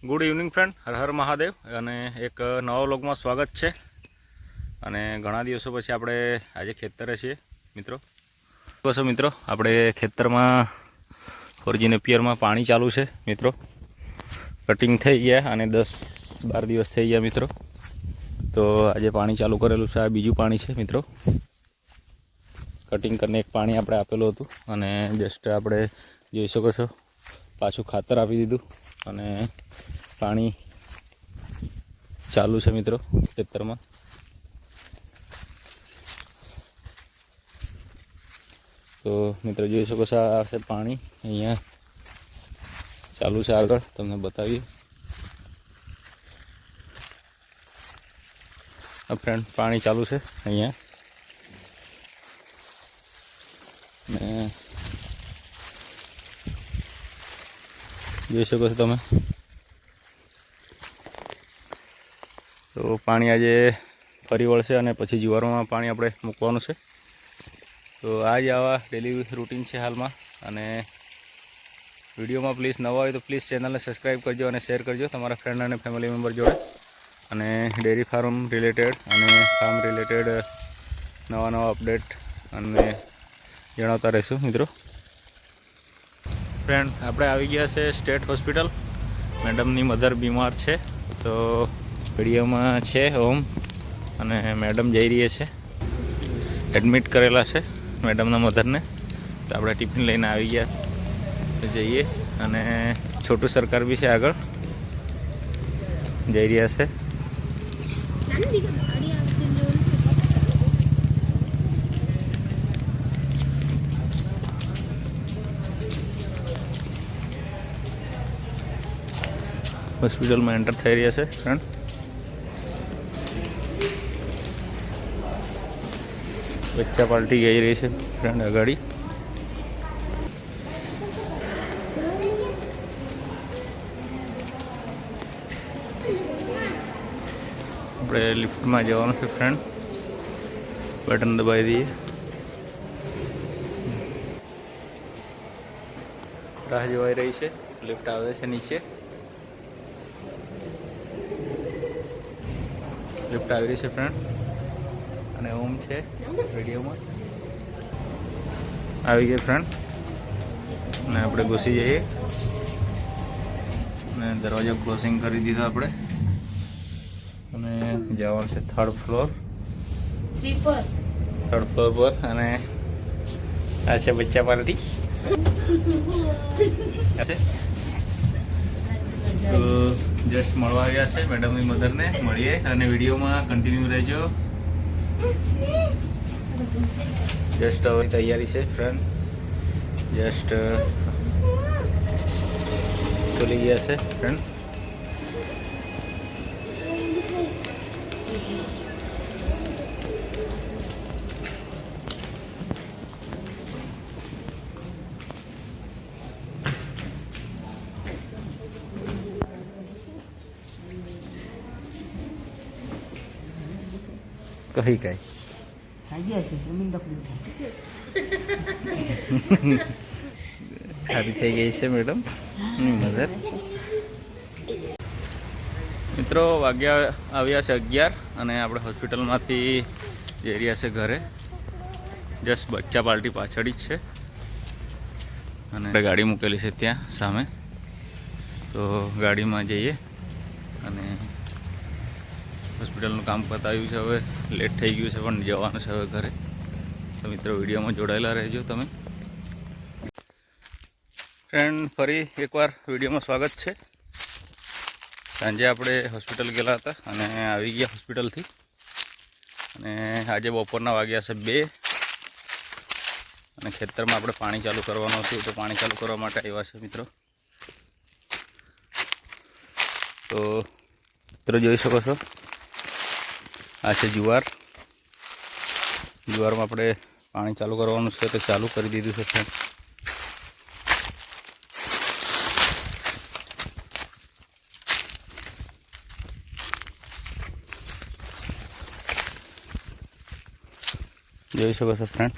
Good evening friend, Har Har Mahadev અને એક નવા વ્લોગમાં સ્વાગત છે. અને ઘણા દિવસો પછી આપણે આજે ખેતરે છીએ મિત્રો. મિત્રો આપણે ખેતરમાં ફોરજી નેપિયરમાં પાણી ચાલુ છે મિત્રો. કટિંગ થઈ ગયા અને 10-12 દિવસ થઈ ગયા મિત્રો. તો આજે પાણી ચાલુ કરેલું છે. આ બીજું પાણી છે મિત્રો. કટિંગ કરીને એક પાણી આપણે આપેલું હતું અને જસ્ટ આપણે જોઈ શકો છો પાછું ખાતર આપી દીધું અને પાણી ચાલુ છે મિત્રો ખેતરમાં. તો મિત્રો જોઈ શકો છો આ છે પાણી અહીંયા ચાલુ છે. આગળ તમને બતાવીએ ફ્રેન્ડ, પાણી ચાલુ છે અહીંયા. ને જોઈ શકો છો તમે. તો પાણી આજે ફરી વળશે અને પછી જુવારમાં પાણી આપણે મૂકવાનું છે. તો આ જ આવા ડેલી રૂટીન છે હાલમાં. અને વિડીયોમાં પ્લીઝ નવા હોય તો પ્લીઝ ચેનલને સબસ્ક્રાઈબ કરજો અને શેર કરજો તમારા ફ્રેન્ડ અને ફેમિલી મેમ્બર જોડે. અને ડેરી ફાર્મ રિલેટેડ અને ફાર્મ રિલેટેડ નવા અપડેટ અને જણાવતા રહીશું મિત્રો. ફ્રેન્ડ, આપણે આવી ગયા છે સ્ટેટ હોસ્પિટલ. મેડમની મધર બીમાર છે તો વિડીયોમાં છે ઓમ અને મેડમ જઈ રહી છે. એડમિટ કરેલા છે મેડમના મધરને. તો આપણે ટિફિન લઈને આવી ગયા તો જઈએ. અને છોટું સરકાર બી છે આગળ જઈ રહ્યા છે. હોસ્પિટલમાં એન્ટર થઈ રહ્યા છે ફ્રેન્ડ. બચ્ચા પાર્ટી ગઈ રહી છે ફ્રેન્ડ અગાડી. આપણે લિફ્ટમાં જવાનું છે ફ્રેન્ડ. બટન દબાવી દઈએ. રાહ જોવાઈ રહી છે. લિફ્ટ આવે છે નીચે. લિફ્ટ આવી રહી છે ફ્રેન્ડ. અને ઓમ છે વિડીયોમાં આવી ગઈ ફ્રેન્ડ. અને આપણે ઘૂસી જઈએ અને દરવાજો ક્લોઝિંગ કરી દીધો આપણે. અને જવાનું છે થર્ડ ફ્લોર પર. અને આ છે બચ્ચા પાર્ટી. તો જસ્ટ મળવા આવ્યા છે મેડમની મધરને. મળીએ અને વિડીયોમાં કન્ટિન્યુ રહેજો. જસ્ટ હવે તૈયારી છે ફ્રેન્ડ. જસ્ટ ખુલી ગયા છે ફ્રેન્ડ. કઈ ખાલી થઈ ગઈ છે મેડમ મધર. મિત્રો વાગ્યા આવ્યા છે 11 અને આપણે હોસ્પિટલમાંથી જઈ રહ્યા છે ઘરે. જસ્ટ બચ્ચા પાર્ટી પાછળ જ છે અને ગાડી મૂકેલી છે ત્યાં સામે. તો ગાડીમાં જઈએ અને હોસ્પિટલનું કામ પતાવ્યું છે. હવે લેટ થઈ ગયું છે પણ જવાનું છે હવે ઘરે. તો મિત્રો વિડીયોમાં જોડાયેલા રહેજો તમે. ફ્રેન્ડ, ફરી એકવાર વિડીયોમાં સ્વાગત છે. સાંજે આપણે હોસ્પિટલ ગયેલા હતા અને આવી ગયા હોસ્પિટલથી. અને આજે બપોરના વાગ્યા છે 2 અને ખેતરમાં આપણે પાણી ચાલુ કરવાનું હતું. તો પાણી ચાલુ કરવા માટે આવ્યા છે મિત્રો. તો મિત્રો જોઈ શકો છો આ છે જુવારમાં આપણે પાણી ચાલુ કરવાનું છે. તો ચાલુ કરી દીધું છે ફ્રેન્ડ. જોઈ શકો છો ફ્રેન્ડ,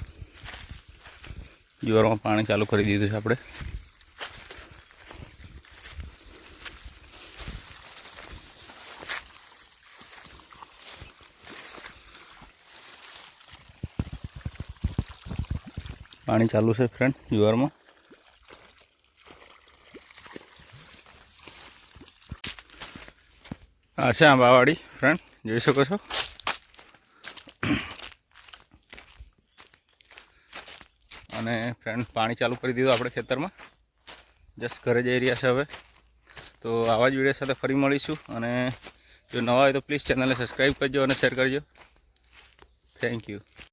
જુવારમાં પાણી ચાલુ કરી દીધું છે આપણે. પાણી ચાલુ છે ફ્રેન્ડ જુવારમાં. આ છે આંબાવાડી ફ્રેન્ડ, જોઈ શકો છો. અને ફ્રેન્ડ પાણી ચાલુ કરી દીધું આપણે ખેતરમાં. જસ્ટ ઘરે જઈ રહ્યા છે હવે. તો આવા જ વિડીયો સાથે ફરી મળીશું. અને જો નવા હોય તો પ્લીઝ ચેનલને સબસ્ક્રાઈબ કરજો અને શેર કરજો. Thank you.